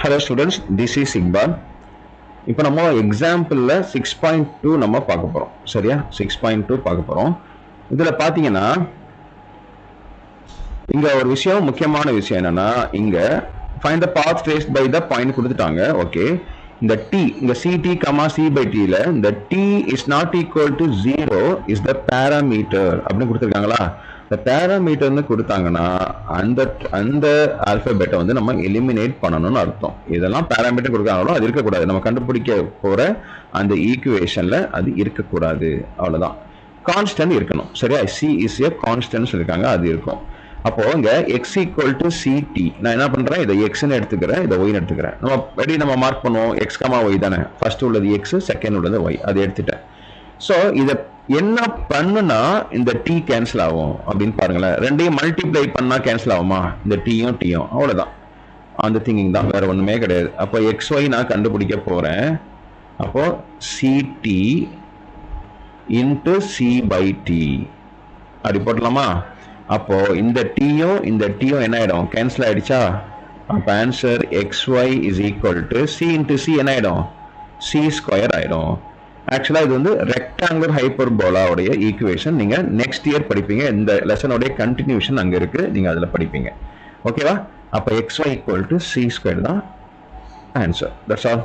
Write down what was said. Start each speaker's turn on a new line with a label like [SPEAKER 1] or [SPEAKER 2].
[SPEAKER 1] Hello students, this is Iqbal. இப்போ நம்ம எக்ஸாம்பிளில் 6.2 நம்ம பார்க்க போகிறோம். சரியா? 6.2 பார்க்க போகிறோம். இதில் பார்த்தீங்கன்னா இங்கே ஒரு விஷயம், முக்கியமான விஷயம் என்னன்னா, இங்கே find the path traced by the point கொடுத்துட்டாங்க. ஓகே, இந்த டி, இங்கே சிடி கமா சி பை டியில் இந்த t is not equal to 0 is the parameter அப்படின்னு கொடுத்துருக்காங்களா? இந்த பேராமீட்டர்னு கொடுத்தாங்கன்னா அந்த ஆல்பபெட்டை வந்து நம்ம எலிமினேட் பண்ணணும்னு அர்த்தம். இதெல்லாம் பேராமீட்டர் கொடுக்காங்களோ அது இருக்கக்கூடாது. நம்ம கண்டுபிடிக்க போற அந்த ஈக்குவேஷன்ல அது இருக்கக்கூடாது. அவ்வளவுதான். கான்ஸ்டன்ட் இருக்கணும். சரியா? சி இஸ் ஏ கான்ஸ்டன்ட் இருக்காங்க, அது இருக்கும். அப்போ இங்க எக்ஸ் ஈக்குவல் டு சிடி, நான் என்ன பண்றேன், இதை எக்ஸ்ன்னு எடுத்துக்கிறேன், இதை ஒய்னு எடுத்துக்கிறேன். நம்ம மார்க் பண்ணுவோம், எக்ஸ் கமா ஒய் தானே. ஃபர்ஸ்ட் உள்ளது எக்ஸ், செகண்ட் உள்ளது ஒய், அதை எடுத்துட்டேன். ஸோ இதை என்ன பண்ணுனா இந்த டி கேன்சல் ஆகும் அப்படின்னு பாருங்களேன். ரெண்டையும் மல்டிப்ளை பண்ணா கேன்சல் ஆகுமா? இந்த டீயும் டீயும், அவ்வளவுதான். அந்த திங்கிங் தான், வேற ஒண்ணுமே கிடையாது. அப்போ எக்ஸ் ஒய் நான் கண்டுபிடிக்க போறேன். அப்போ c t into c by t அப்படி போட்டலாமா? அப்போ இந்த டீயும் இந்த டீயும் என்ன ஆயிடும்? கேன்சல் ஆயிடுச்சா? அப்போ answer x y is equal to c into c என்ன ஆயிடும்? சி ஸ்கொயர் ஆயிடும். ஆக்சுவலா இது வந்து ரெக்டாங்குலர் ஹைப்பர்போலாவுடைய ஈக்குவேஷன். நீங்க நெக்ஸ்ட் இயர் படிப்பீங்க. இந்த லெசனோடைய கண்டினியூஷன் அங்க இருக்கு, நீங்க அதுல படிப்பீங்க. ஓகேவா? அப்ப xy equal to C square தான் ஆன்சர். That's all.